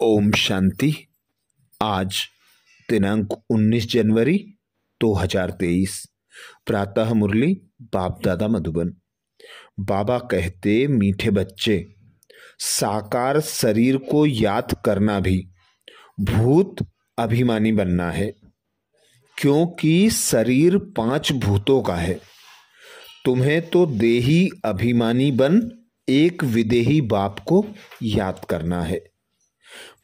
ओम शांति। आज दिनांक 19 जनवरी 2023। प्रातः मुरली बाप दादा मधुबन। बाबा कहते, मीठे बच्चे, साकार शरीर को याद करना भी भूत अभिमानी बनना है, क्योंकि शरीर 5 भूतों का है। तुम्हें तो देही अभिमानी बन एक विदेही बाप को याद करना है।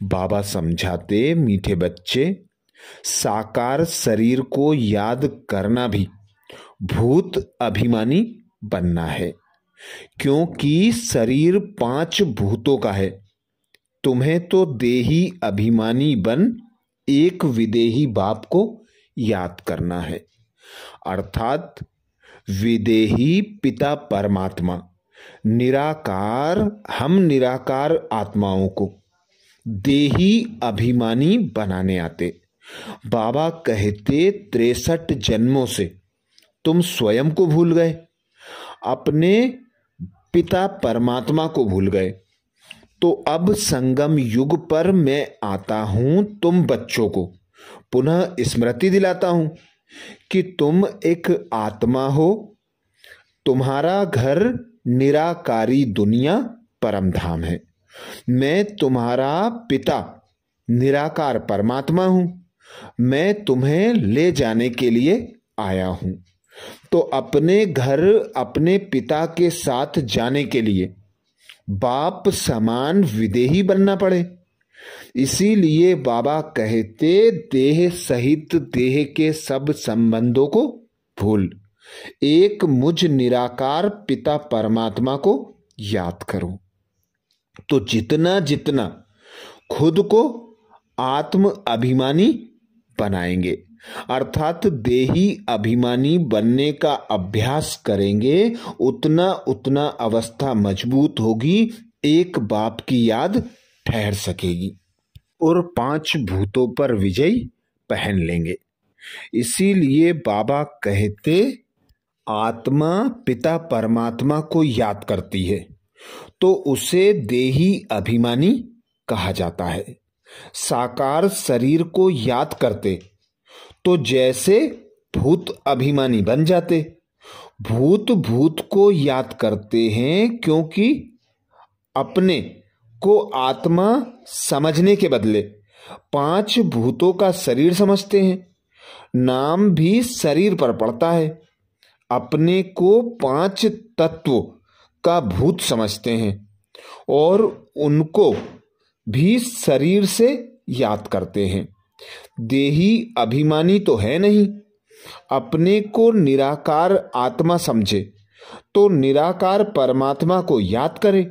बाबा समझाते, मीठे बच्चे, साकार शरीर को याद करना भी भूत अभिमानी बनना है, क्योंकि शरीर 5 भूतों का है। तुम्हें तो देही अभिमानी बन एक विदेही बाप को याद करना है, अर्थात विदेही पिता परमात्मा निराकार, हम निराकार आत्माओं को देही अभिमानी बनाने आते। बाबा कहते, 63 जन्मों से तुम स्वयं को भूल गए, अपने पिता परमात्मा को भूल गए। तो अब संगम युग पर मैं आता हूं, तुम बच्चों को पुनः स्मृति दिलाता हूं कि तुम एक आत्मा हो। तुम्हारा घर निराकारी दुनिया परम धाम है। मैं तुम्हारा पिता निराकार परमात्मा हूं। मैं तुम्हें ले जाने के लिए आया हूं। तो अपने घर अपने पिता के साथ जाने के लिए बाप समान विदेही बनना पड़े। इसीलिए बाबा कहते, देह सहित देह के सब संबंधों को भूल एक मुझ निराकार पिता परमात्मा को याद करो। तो जितना जितना खुद को आत्म अभिमानी बनाएंगे, अर्थात देही अभिमानी बनने का अभ्यास करेंगे, उतना उतना अवस्था मजबूत होगी, एक बाप की याद ठहर सकेगी और 5 भूतों पर विजय पहन लेंगे। इसीलिए बाबा कहते, आत्मा पिता परमात्मा को याद करती है तो उसे देही अभिमानी कहा जाता है। साकार शरीर को याद करते तो जैसे भूत अभिमानी बन जाते। भूत भूत को याद करते हैं क्योंकि अपने को आत्मा समझने के बदले 5 भूतों का शरीर समझते हैं। नाम भी शरीर पर पड़ता है। अपने को 5 तत्वों का भूत समझते हैं और उनको भी शरीर से याद करते हैं। देही अभिमानी तो है नहीं। अपने को निराकार आत्मा समझे तो निराकार परमात्मा को याद करे।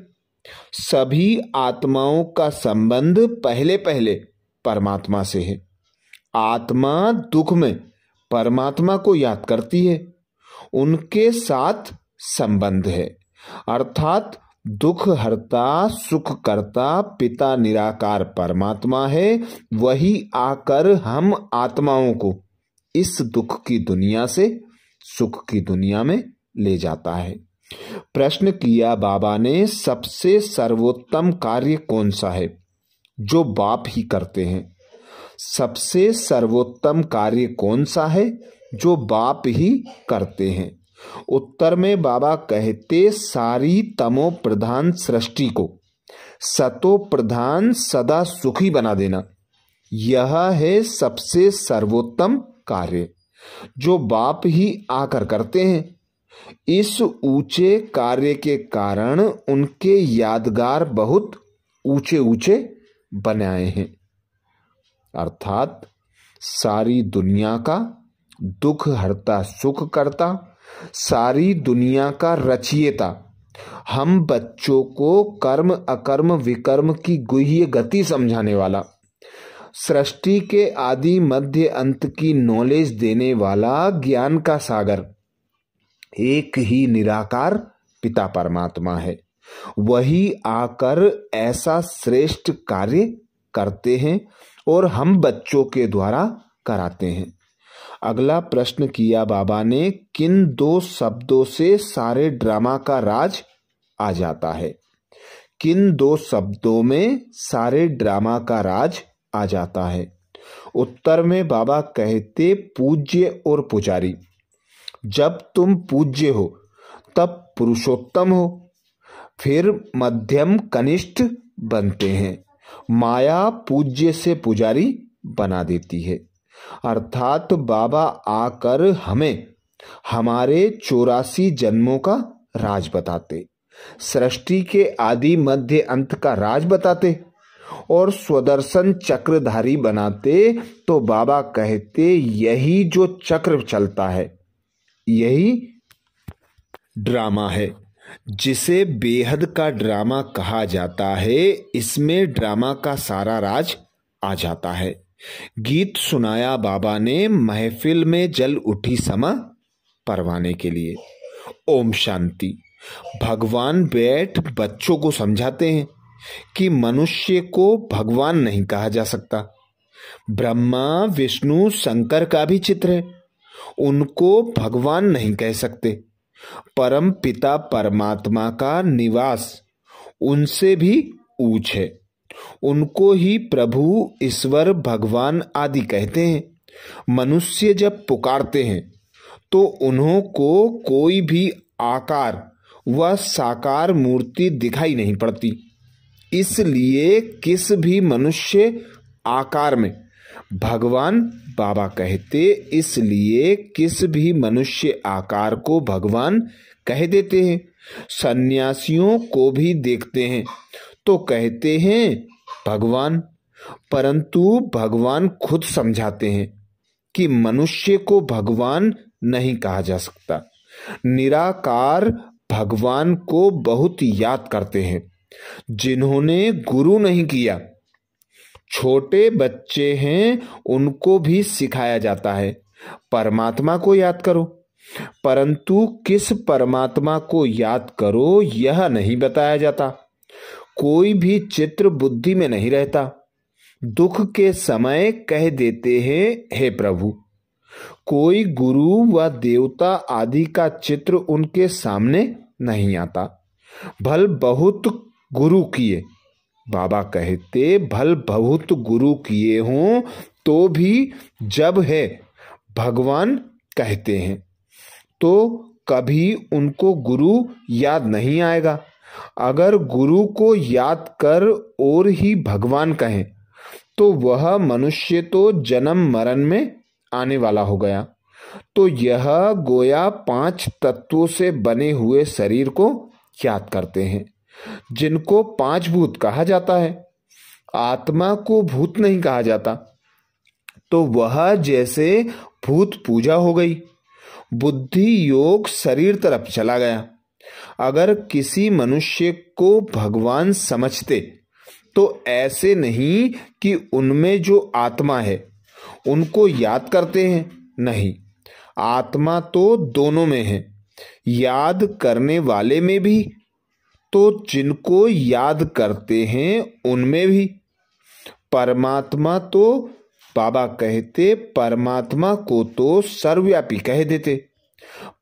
सभी आत्माओं का संबंध पहले पहले परमात्मा से है। आत्मा दुख में परमात्मा को याद करती है, उनके साथ संबंध है, अर्थात दुख हरता सुख करता पिता निराकार परमात्मा है। वही आकर हम आत्माओं को इस दुख की दुनिया से सुख की दुनिया में ले जाता है। प्रश्न किया बाबा ने, सबसे सर्वोत्तम कार्य कौन सा है जो बाप ही करते हैं? सबसे सर्वोत्तम कार्य कौन सा है जो बाप ही करते हैं? उत्तर में बाबा कहते, सारी तमो प्रधान सृष्टि को सतो प्रधान सदा सुखी बना देना, यह है सबसे सर्वोत्तम कार्य जो बाप ही आकर करते हैं। इस ऊंचे कार्य के कारण उनके यादगार बहुत ऊंचे ऊंचे बनाए हैं, अर्थात सारी दुनिया का दुख हरता सुख करता, सारी दुनिया का रचयिता, हम बच्चों को कर्म अकर्म विकर्म की गुह्य गति समझाने वाला, सृष्टि के आदि मध्य अंत की नॉलेज देने वाला, ज्ञान का सागर एक ही निराकार पिता परमात्मा है। वही आकर ऐसा श्रेष्ठ कार्य करते हैं और हम बच्चों के द्वारा कराते हैं। अगला प्रश्न किया बाबा ने, किन 2 शब्दों से सारे ड्रामा का राज आ जाता है? किन दो शब्दों में सारे ड्रामा का राज आ जाता है? उत्तर में बाबा कहते पूज्य और पुजारी। जब तुम पूज्य हो तब पुरुषोत्तम हो, फिर मध्यम कनिष्ठ बनते हैं। माया पूज्य से पुजारी बना देती है। अर्थात बाबा आकर हमें हमारे 84 जन्मों का राज बताते, सृष्टि के आदि मध्य अंत का राज बताते और स्वदर्शन चक्रधारी बनाते। तो बाबा कहते यही जो चक्र चलता है यही ड्रामा है, जिसे बेहद का ड्रामा कहा जाता है। इसमें ड्रामा का सारा राज आ जाता है। गीत सुनाया बाबा ने महफिल में जल उठी समा परवाने के लिए। ओम शांति। भगवान बैठ बच्चों को समझाते हैं कि मनुष्य को भगवान नहीं कहा जा सकता। ब्रह्मा विष्णु शंकर का भी चित्र है, उनको भगवान नहीं कह सकते। परम पिता परमात्मा का निवास उनसे भी ऊंच है, उनको ही प्रभु ईश्वर भगवान आदि कहते हैं। मनुष्य जब पुकारते हैं तो उन्हों को कोई भी आकार व साकार मूर्ति दिखाई नहीं पड़ती, इसलिए किस भी मनुष्य आकार में भगवान बाबा कहते, इसलिए किस भी मनुष्य आकार को भगवान कह देते हैं। सन्यासियों को भी देखते हैं तो कहते हैं भगवान, परंतु भगवान खुद समझाते हैं कि मनुष्य को भगवान नहीं कहा जा सकता। निराकार भगवान को बहुत याद करते हैं जिन्होंने गुरु नहीं किया। छोटे बच्चे हैं उनको भी सिखाया जाता है परमात्मा को याद करो, परंतु किस परमात्मा को याद करो यह नहीं बताया जाता। कोई भी चित्र बुद्धि में नहीं रहता। दुख के समय कह देते हैं हे प्रभु। कोई गुरु व देवता आदि का चित्र उनके सामने नहीं आता। भल बहुत गुरु किए, बाबा कहते भल बहुत गुरु किए हों तो भी जब है भगवान कहते हैं तो कभी उनको गुरु याद नहीं आएगा। अगर गुरु को याद कर और ही भगवान कहें तो वह मनुष्य तो जन्म मरण में आने वाला हो गया। तो यह गोया 5 तत्वों से बने हुए शरीर को याद करते हैं, जिनको 5 भूत कहा जाता है। आत्मा को भूत नहीं कहा जाता, तो वह जैसे भूत पूजा हो गई। बुद्धि योग शरीर तरफ चला गया। अगर किसी मनुष्य को भगवान समझते तो ऐसे नहीं कि उनमें जो आत्मा है उनको याद करते हैं, नहीं, आत्मा तो दोनों में है, याद करने वाले में भी, तो जिनको याद करते हैं उनमें भी। परमात्मा तो बाबा कहते परमात्मा को तो सर्वव्यापी कह देते,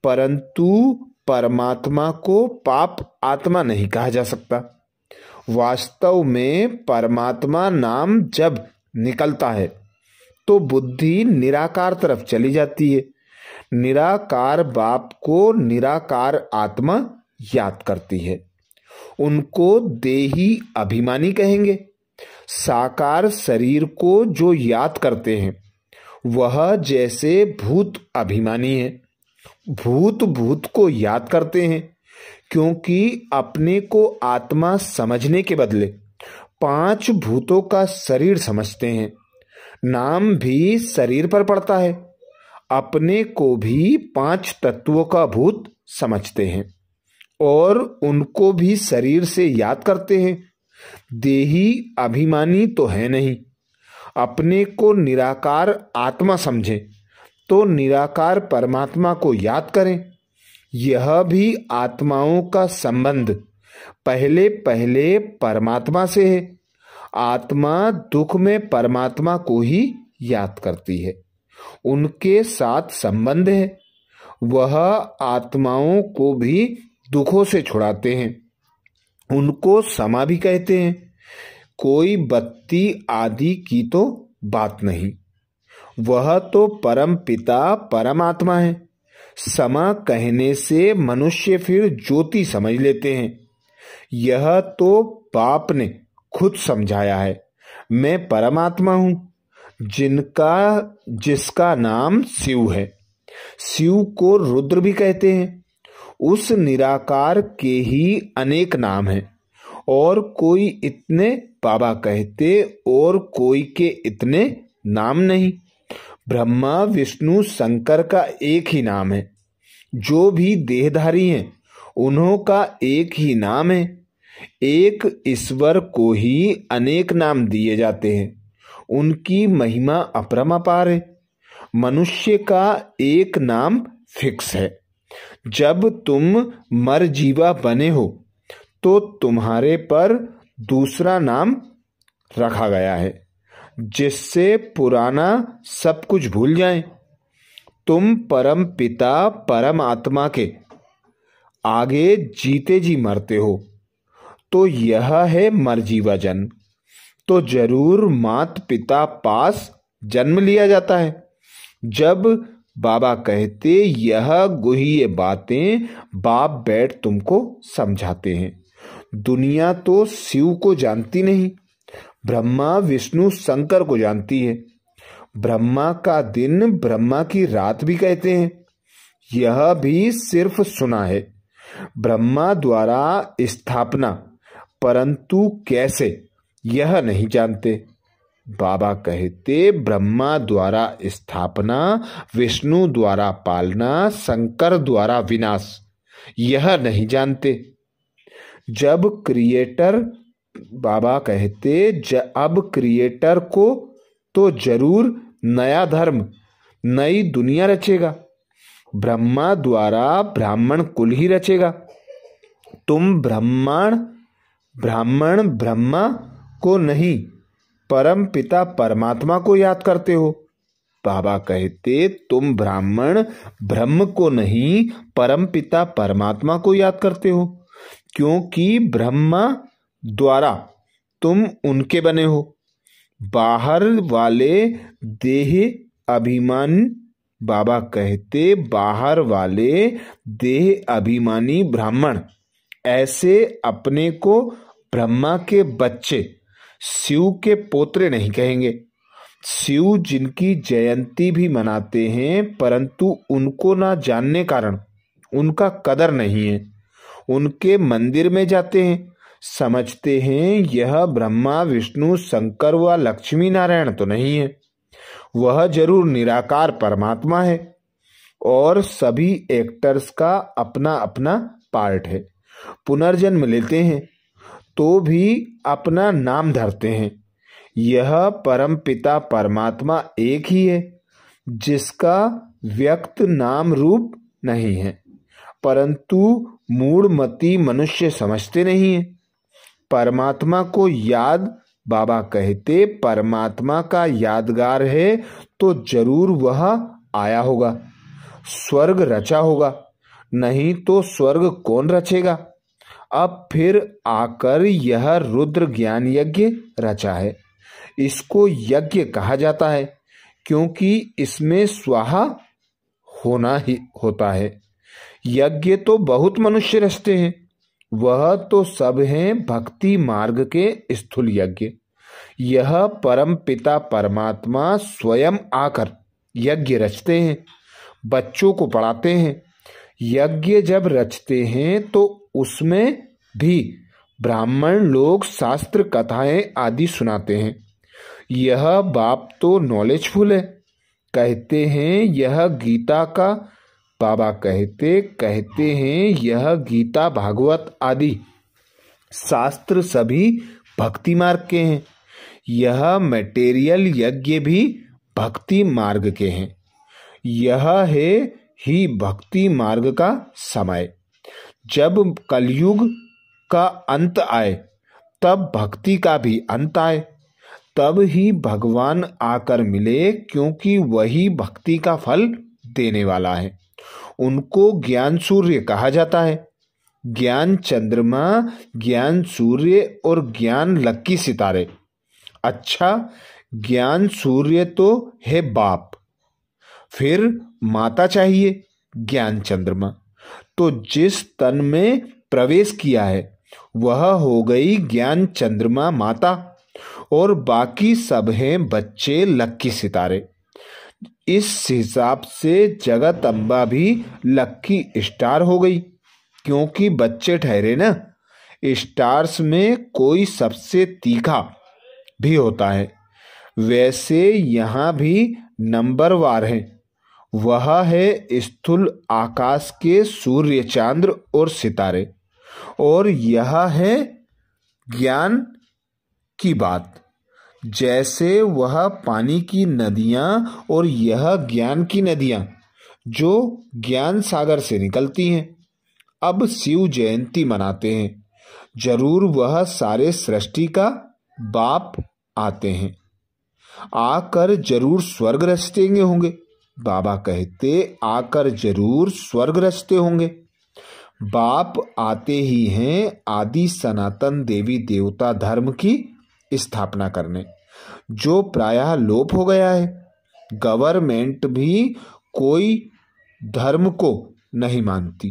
परंतु परमात्मा को पाप आत्मा नहीं कहा जा सकता। वास्तव में परमात्मा नाम जब निकलता है तो बुद्धि निराकार तरफ चली जाती है। निराकार बाप को निराकार आत्मा याद करती है, उनको देही अभिमानी कहेंगे। साकार शरीर को जो याद करते हैं वह जैसे भूत अभिमानी है। भूत भूत को याद करते हैं क्योंकि अपने को आत्मा समझने के बदले 5 भूतों का शरीर समझते हैं। नाम भी शरीर पर पड़ता है। अपने को भी 5 तत्वों का भूत समझते हैं और उनको भी शरीर से याद करते हैं। देही अभिमानी तो है नहीं। अपने को निराकार आत्मा समझें तो निराकार परमात्मा को याद करें। यह भी आत्माओं का संबंध पहले पहले परमात्मा से है। आत्मा दुख में परमात्मा को ही याद करती है, उनके साथ संबंध है। वह आत्माओं को भी दुखों से छुड़ाते हैं। उनको समा भी कहते हैं। कोई बत्ती आदि की तो बात नहीं, वह तो परम पिता परमात्मा है। समा कहने से मनुष्य फिर ज्योति समझ लेते हैं। यह तो बाप ने खुद समझाया है। मैं परमात्मा हूं, जिसका नाम शिव है। शिव को रुद्र भी कहते हैं। उस निराकार के ही अनेक नाम हैं, और कोई इतने बाबा कहते और कोई के इतने नाम नहीं। ब्रह्मा विष्णु शंकर का एक ही नाम है। जो भी देहधारी हैं उन्हों का एक ही नाम है। एक ईश्वर को ही अनेक नाम दिए जाते हैं। उनकी महिमा अपरंपार है। मनुष्य का एक नाम फिक्स है। जब तुम मरजीवा बने हो तो तुम्हारे पर दूसरा नाम रखा गया है, जिससे पुराना सब कुछ भूल जाएं। तुम परम पिता परमात्मा के आगे जीते जी मरते हो, तो यह है मरजीवा जन्म। तो जरूर मात पिता पास जन्म लिया जाता है। जब बाबा कहते यह गुह्य बातें बाप बैठ तुमको समझाते हैं। दुनिया तो शिव को जानती नहीं, ब्रह्मा विष्णु शंकर को जानती है। ब्रह्मा का दिन ब्रह्मा की रात भी कहते हैं। यह भी सिर्फ सुना है, ब्रह्मा द्वारा स्थापना, परंतु कैसे यह नहीं जानते। बाबा कहते ब्रह्मा द्वारा स्थापना, विष्णु द्वारा पालना, शंकर द्वारा विनाश, यह नहीं जानते। जब क्रिएटर, बाबा कहते अब क्रिएटर को तो जरूर नया धर्म, नई दुनिया रचेगा। ब्रह्मा द्वारा ब्राह्मण कुल ही रचेगा। तुम ब्राह्मण ब्रह्मा को नहीं, परम पिता परमात्मा को याद करते हो। बाबा कहते तुम ब्राह्मण ब्रह्म को नहीं, परम पिता परमात्मा को याद करते हो, क्योंकि ब्रह्मा द्वारा तुम उनके बने हो। बाहर वाले देह अभिमान, बाबा कहते बाहर वाले देह अभिमानी ब्राह्मण ऐसे अपने को ब्रह्मा के बच्चे, शिव के पोत्रे नहीं कहेंगे। शिव जिनकी जयंती भी मनाते हैं, परंतु उनको ना जानने कारण उनका कदर नहीं है। उनके मंदिर में जाते हैं, समझते हैं यह ब्रह्मा विष्णु शंकर व लक्ष्मी नारायण तो नहीं है, वह जरूर निराकार परमात्मा है। और सभी एक्टर्स का अपना अपना पार्ट है। पुनर्जन्म लेते हैं तो भी अपना नाम धरते हैं। यह परम पिता परमात्मा एक ही है, जिसका व्यक्त नाम रूप नहीं है, परंतु मूढ़मती मनुष्य समझते नहीं है। परमात्मा को याद, बाबा कहते परमात्मा का यादगार है तो जरूर वह आया होगा, स्वर्ग रचा होगा, नहीं तो स्वर्ग कौन रचेगा। अब फिर आकर यह रुद्र ज्ञान यज्ञ रचा है। इसको यज्ञ कहा जाता है क्योंकि इसमें स्वाहा होना ही होता है। यज्ञ तो बहुत मनुष्य रचते हैं, वह तो सब हैं भक्ति मार्ग के स्थूल यज्ञ। यह परम पिता परमात्मा स्वयं आकर यज्ञ रचते हैं, बच्चों को पढ़ाते हैं। यज्ञ जब रचते हैं तो उसमें भी ब्राह्मण लोग शास्त्र कथाएं आदि सुनाते हैं। यह बाप तो नॉलेजफुल है, कहते हैं यह गीता का, बाबा कहते हैं यह गीता भागवत आदि शास्त्र सभी भक्ति मार्ग के हैं। यह मटेरियल यज्ञ भी भक्ति मार्ग के हैं। यह है ही भक्ति मार्ग का समय। जब कलयुग का अंत आए तब भक्ति का भी अंत आए, तब ही भगवान आकर मिले, क्योंकि वही भक्ति का फल देने वाला है। उनको ज्ञान सूर्य कहा जाता है। ज्ञान चंद्रमा, ज्ञान सूर्य और ज्ञान लक्की सितारे। अच्छा, ज्ञान सूर्य तो है बाप, फिर माता चाहिए ज्ञान चंद्रमा। तो जिस तन में प्रवेश किया है वह हो गई ज्ञान चंद्रमा माता, और बाकी सब हैं बच्चे लक्की सितारे। इस हिसाब से जगत अम्बा भी लक्की स्टार हो गई, क्योंकि बच्चे ठहरे ना। स्टार्स में कोई सबसे तीखा भी होता है, वैसे यहाँ भी नंबरवार है। वह है स्थूल आकाश के सूर्य, चांद्र और सितारे, और यह है ज्ञान की बात। जैसे वह पानी की नदियाँ और यह ज्ञान की नदियाँ जो ज्ञान सागर से निकलती हैं। अब शिव जयंती मनाते हैं, जरूर वह सारे सृष्टि का बाप आते हैं, आकर जरूर स्वर्ग रचतेंगे होंगे। बाबा कहते आकर जरूर स्वर्ग रचते होंगे। बाप आते ही हैं आदि सनातन देवी देवता धर्म की स्थापना करने, जो प्रायः लोप हो गया है। गवर्नमेंट भी कोई धर्म को नहीं मानती,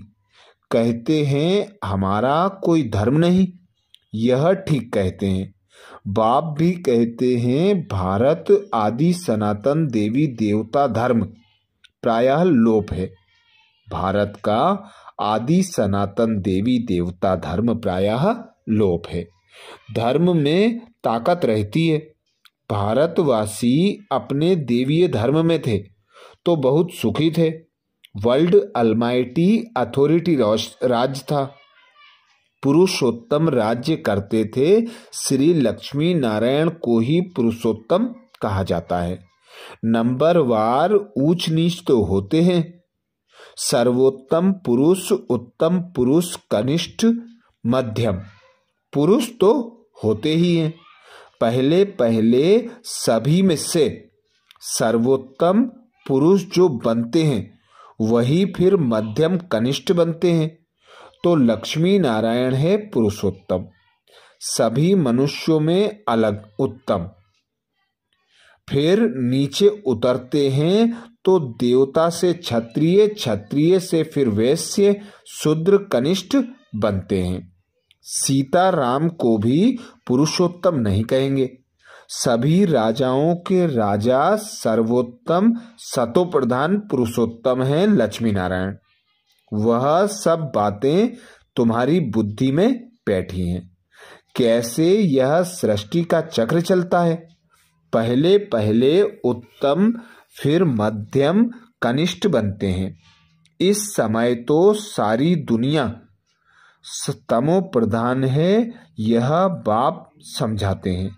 कहते हैं हमारा कोई धर्म नहीं। यह ठीक कहते हैं। बाप भी कहते हैं भारत आदि सनातन देवी देवता धर्म प्रायः लोप है। भारत का आदि सनातन देवी देवता धर्म प्रायः लोप है। धर्म में ताकत रहती है। भारतवासी अपने देवीय धर्म में थे तो बहुत सुखी थे। वर्ल्ड अलमाइटी अथॉरिटी राज था। पुरुषोत्तम राज्य करते थे। श्री लक्ष्मी नारायण को ही पुरुषोत्तम कहा जाता है। नंबरवार ऊंच नीच तो होते हैं। सर्वोत्तम पुरुष, उत्तम पुरुष, कनिष्ठ, मध्यम पुरुष तो होते ही हैं। पहले पहले सभी में से सर्वोत्तम पुरुष जो बनते हैं वही फिर मध्यम कनिष्ठ बनते हैं। तो लक्ष्मी नारायण है पुरुषोत्तम, सभी मनुष्यों में अलग उत्तम। फिर नीचे उतरते हैं तो देवता से क्षत्रिय, क्षत्रिय से फिर वैश्य, शूद्र, कनिष्ठ बनते हैं। सीता राम को भी पुरुषोत्तम नहीं कहेंगे। सभी राजाओं के राजा सर्वोत्तम सतो प्रधान पुरुषोत्तम है लक्ष्मी नारायण। वह सब बातें तुम्हारी बुद्धि में बैठी हैं। कैसे यह सृष्टि का चक्र चलता है। पहले पहले उत्तम, फिर मध्यम, कनिष्ठ बनते हैं। इस समय तो सारी दुनिया तमो प्रधान है, यह बाप समझाते हैं,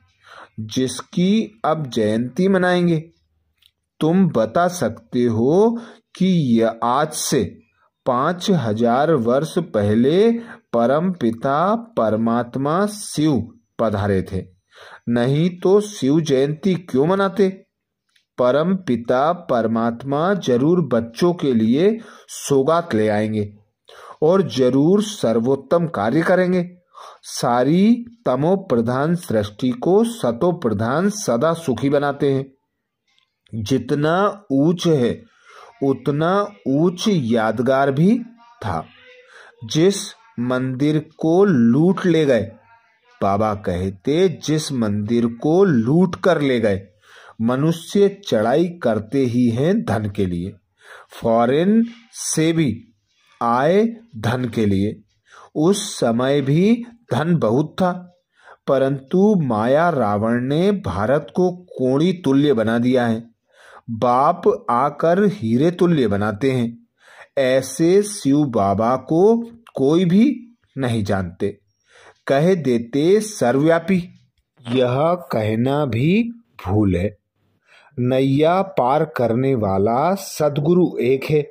जिसकी अब जयंती मनाएंगे। तुम बता सकते हो कि यह आज से 5000 वर्ष पहले परम पिता परमात्मा शिव पधारे थे, नहीं तो शिव जयंती क्यों मनाते। परम पिता परमात्मा जरूर बच्चों के लिए सौगात ले आएंगे और जरूर सर्वोत्तम कार्य करेंगे। सारी तमो प्रधान सृष्टि को सतो प्रधान सदा सुखी बनाते हैं। जितना ऊंच है उतना ऊंच यादगार भी था। जिस मंदिर को लूट ले गए, बाबा कहते जिस मंदिर को लूट कर ले गए, मनुष्य चढ़ाई करते ही हैं धन के लिए। फॉरेन से भी आए धन के लिए। उस समय भी धन बहुत था, परंतु माया रावण ने भारत को कोड़ी तुल्य बना दिया है। बाप आकर हीरे तुल्य बनाते हैं। ऐसे शिव बाबा को कोई भी नहीं जानते, कह देते सर्वव्यापी। यह कहना भी भूल है। नैया पार करने वाला सद्गुरु एक है,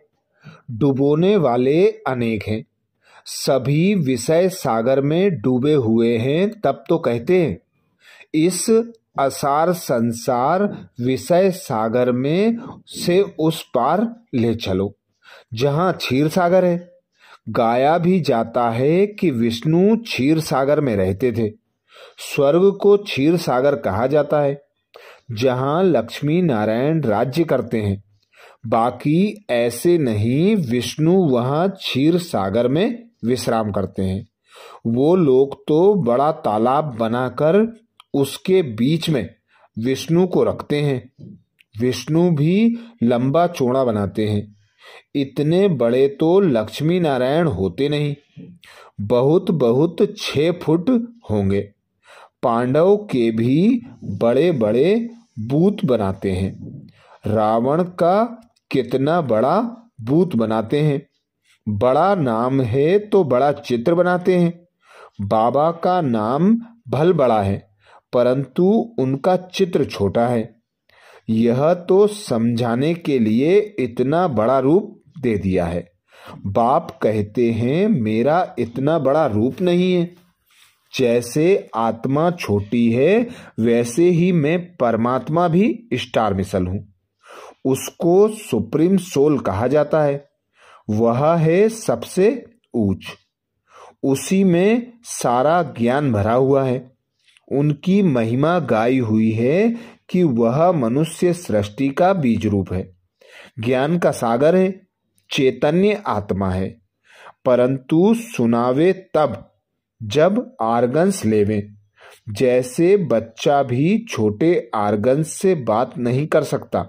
डुबोने वाले अनेक हैं। सभी विषय सागर में डूबे हुए हैं, तब तो कहते हैं इस असार संसार विषय सागर में से उस पार ले चलो, जहां क्षीर सागर है। गाया भी जाता है कि विष्णु क्षीर सागर में रहते थे। स्वर्ग को क्षीर सागर कहा जाता है, जहां लक्ष्मी नारायण राज्य करते हैं। बाकी ऐसे नहीं, विष्णु वहां क्षीर सागर में विश्राम करते हैं। वो लोग तो बड़ा तालाब बनाकर उसके बीच में विष्णु को रखते हैं। विष्णु भी लंबा चौड़ा बनाते हैं। इतने बड़े तो लक्ष्मी नारायण होते नहीं, बहुत बहुत 6 फुट होंगे। पांडव के भी बड़े बड़े बूत बनाते हैं। रावण का कितना बड़ा बूत बनाते हैं। बड़ा नाम है तो बड़ा चित्र बनाते हैं। बाबा का नाम भल बड़ा है, परंतु उनका चित्र छोटा है। यह तो समझाने के लिए इतना बड़ा रूप दे दिया है। बाप कहते हैं मेरा इतना बड़ा रूप नहीं है। जैसे आत्मा छोटी है, वैसे ही मैं परमात्मा भी स्टार मिसल हूं। उसको सुप्रीम सोल कहा जाता है। वह है सबसे ऊंच। उसी में सारा ज्ञान भरा हुआ है। उनकी महिमा गाई हुई है कि वह मनुष्य सृष्टि का बीज रूप है, ज्ञान का सागर है, चैतन्य आत्मा है। परंतु सुनावे तब जब आर्गन्स लेवे। जैसे बच्चा भी छोटे आर्गन्स से बात नहीं कर सकता,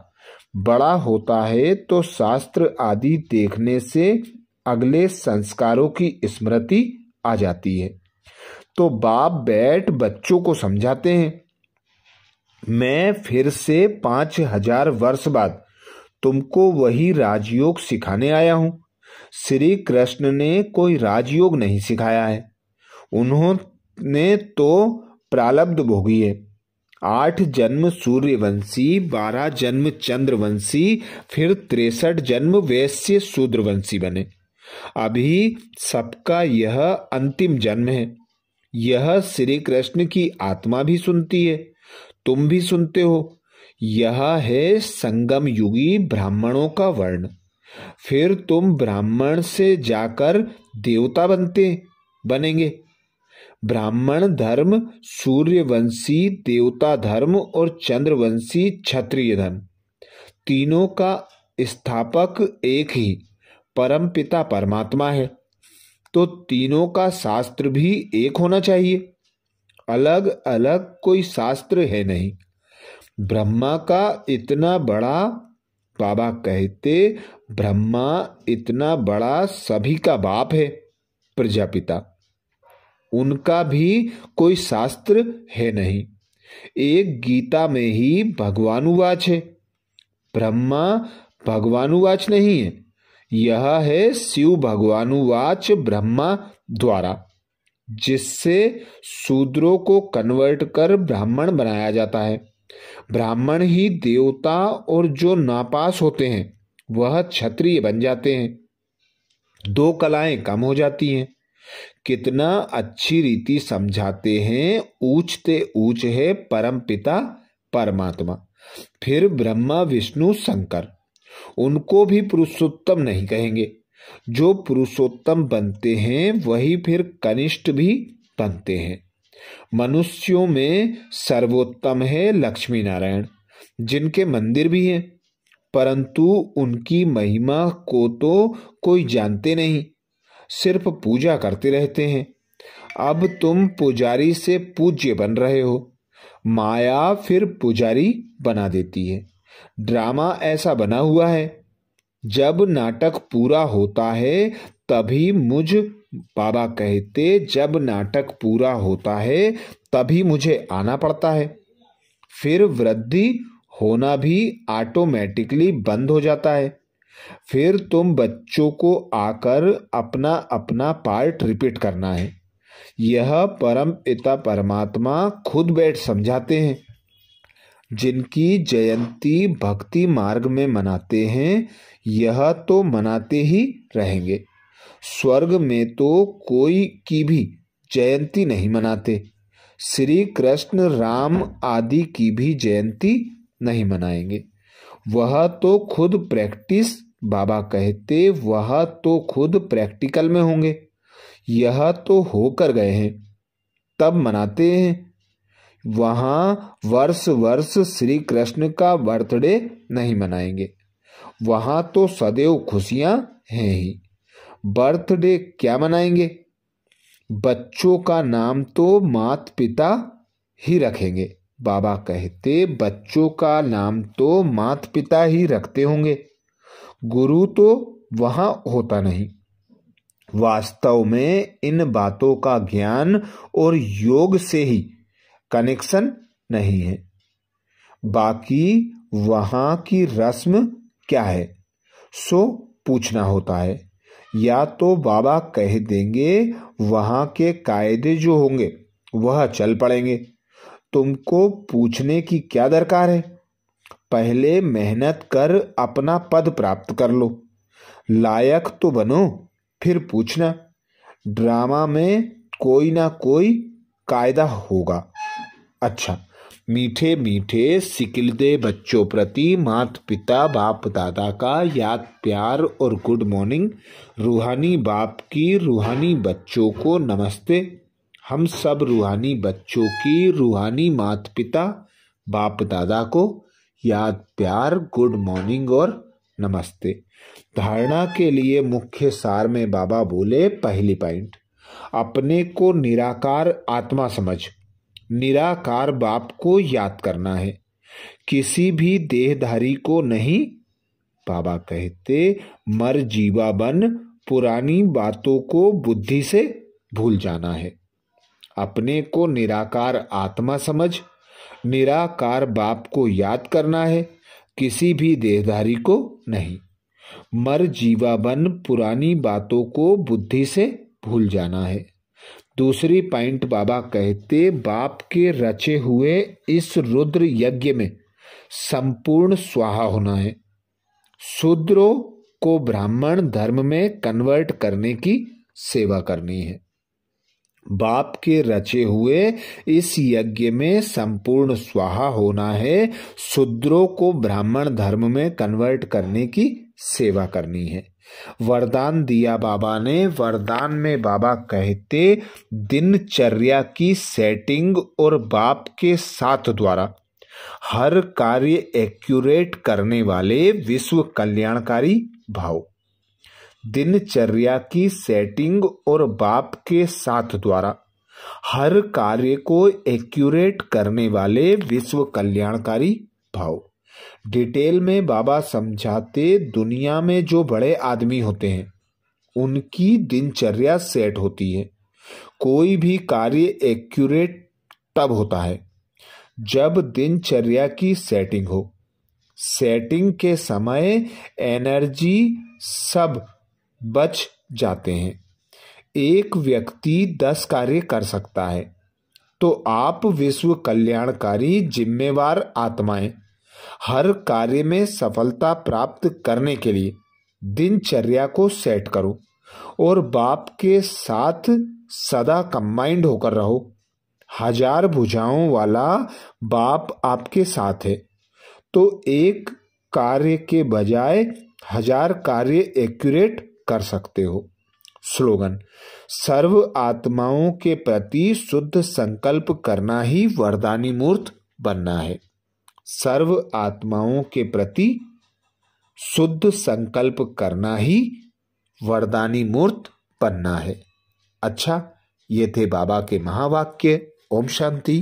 बड़ा होता है तो शास्त्र आदि देखने से अगले संस्कारों की स्मृति आ जाती है। तो बाप बैठ बच्चों को समझाते हैं। मैं फिर से 5000 वर्ष बाद तुमको वही राजयोग सिखाने आया हूं। श्री कृष्ण ने कोई राजयोग नहीं सिखाया है। उन्होंने तो प्रारब्ध भोगी है। 8 जन्म सूर्यवंशी, 12 जन्म चंद्रवंशी, फिर 63 जन्म वैश्य शूद्रवंशी बने। अभी सबका यह अंतिम जन्म है। यह श्री कृष्ण की आत्मा भी सुनती है, तुम भी सुनते हो। यह है संगम युगी ब्राह्मणों का वर्ण। फिर तुम ब्राह्मण से जाकर देवता बनेंगे। ब्राह्मण धर्म, सूर्यवंशी देवता धर्म और चंद्रवंशी क्षत्रिय धर्म, तीनों का स्थापक एक ही परम पिता परमात्मा है। तो तीनों का शास्त्र भी एक होना चाहिए। अलग अलग कोई शास्त्र है नहीं। ब्रह्मा का इतना बड़ा, बाबा कहते ब्रह्मा इतना बड़ा सभी का बाप है, प्रजापिता। उनका भी कोई शास्त्र है नहीं। एक गीता में ही भगवानुवाच है। ब्रह्मा भगवानुवाच नहीं है। यह है शिव भगवानुवाच ब्रह्मा द्वारा, जिससे शूद्रों को कन्वर्ट कर ब्राह्मण बनाया जाता है। ब्राह्मण ही देवता, और जो नापास होते हैं वह क्षत्रिय बन जाते हैं। 2 कलाएं कम हो जाती हैं। कितना अच्छी रीति समझाते हैं। ऊंचते ऊंच है परम पिता परमात्मा। फिर ब्रह्मा विष्णु शंकर, उनको भी पुरुषोत्तम नहीं कहेंगे। जो पुरुषोत्तम बनते हैं वही फिर कनिष्ठ भी बनते हैं। मनुष्यों में सर्वोत्तम है लक्ष्मी नारायण, जिनके मंदिर भी हैं, परंतु उनकी महिमा को तो कोई जानते नहीं, सिर्फ पूजा करते रहते हैं। अब तुम पुजारी से पूज्य बन रहे हो। माया फिर पुजारी बना देती है। ड्रामा ऐसा बना हुआ है। जब नाटक पूरा होता है तभी बाबा कहते जब नाटक पूरा होता है तभी मुझे आना पड़ता है। फिर वृद्धि होना भी ऑटोमेटिकली बंद हो जाता है। फिर तुम बच्चों को आकर अपना अपना पार्ट रिपीट करना है। यह परम पिता परमात्मा खुद बैठ समझाते हैं। जिनकी जयंती भक्ति मार्ग में मनाते हैं, यह तो मनाते ही रहेंगे। स्वर्ग में तो कोई की भी जयंती नहीं मनाते। श्री कृष्ण राम आदि की भी जयंती नहीं मनाएंगे। वह तो खुद प्रैक्टिस बाबा कहते वह तो खुद प्रैक्टिकल में होंगे, यह तो होकर गए हैं, तब मनाते हैं। वहां वर्ष वर्ष श्री कृष्ण का बर्थडे नहीं मनाएंगे, वहां तो सदैव खुशियां हैं ही। बर्थडे क्या मनाएंगे? बच्चों का नाम तो माता पिता ही रखेंगे। बाबा कहते बच्चों का नाम तो माता पिता ही रखते होंगे, गुरु तो वहां होता नहीं। वास्तव में इन बातों का ज्ञान और योग से ही कनेक्शन नहीं है। बाकी वहां की रस्म क्या है सो पूछना होता है, या तो बाबा कह देंगे वहां के कायदे जो होंगे वह चल पड़ेंगे। तुमको पूछने की क्या दरकार है? पहले मेहनत कर अपना पद प्राप्त कर लो, लायक तो बनो, फिर पूछना। ड्रामा में कोई ना कोई कायदा होगा। अच्छा, मीठे मीठे सिकिलदे बच्चों प्रति माता पिता बाप दादा का याद प्यार और गुड मॉर्निंग। रूहानी बाप की रूहानी बच्चों को नमस्ते। हम सब रूहानी बच्चों की रूहानी माता पिता बाप दादा को याद प्यार गुड मॉर्निंग और नमस्ते। धारणा के लिए मुख्य सार में बाबा बोले, पहली पॉइंट, अपने को निराकार आत्मा समझ, निराकार बाप को याद करना है, किसी भी देहधारी को नहीं। बाबा कहते मर जीवा बन पुरानी बातों को बुद्धि से भूल जाना है। अपने को निराकार आत्मा समझ, निराकार बाप को याद करना है, किसी भी देहधारी को नहीं। मर जीवा बन पुरानी बातों को बुद्धि से भूल जाना है। दूसरी पॉइंट बाबा कहते बाप के रचे हुए इस रुद्र यज्ञ में संपूर्ण स्वाहा होना है। शूद्रों को ब्राह्मण धर्म में कन्वर्ट करने की सेवा करनी है। बाप के रचे हुए इस यज्ञ में संपूर्ण स्वाहा होना है। शूद्रों को ब्राह्मण धर्म में कन्वर्ट करने की सेवा करनी है। वरदान दिया बाबा ने। वरदान में बाबा कहते दिनचर्या की सेटिंग और बाप के साथ द्वारा हर कार्य एक्यूरेट करने वाले विश्व कल्याणकारी भाव। दिनचर्या की सेटिंग और बाप के साथ द्वारा हर कार्य को एक्यूरेट करने वाले विश्व कल्याणकारी भाव। डिटेल में बाबा समझाते दुनिया में जो बड़े आदमी होते हैं उनकी दिनचर्या सेट होती है। कोई भी कार्य एक्यूरेट तब होता है जब दिनचर्या की सेटिंग हो। सेटिंग के समय एनर्जी सब बच जाते हैं। एक व्यक्ति 10 कार्य कर सकता है, तो आप विश्व कल्याणकारी जिम्मेवार आत्माएं हर कार्य में सफलता प्राप्त करने के लिए दिनचर्या को सेट करो और बाप के साथ सदा कंबाइंड होकर रहो। 1000 भुजाओं वाला बाप आपके साथ है, तो एक कार्य के बजाय 1000 कार्य एक्यूरेट कर सकते हो। स्लोगन, सर्व आत्माओं के प्रति शुद्ध संकल्प करना ही वरदानी मूर्त बनना है। सर्व आत्माओं के प्रति शुद्ध संकल्प करना ही वरदानी मूर्त बनना है। अच्छा, ये थे बाबा के महावाक्य। ओम शांति।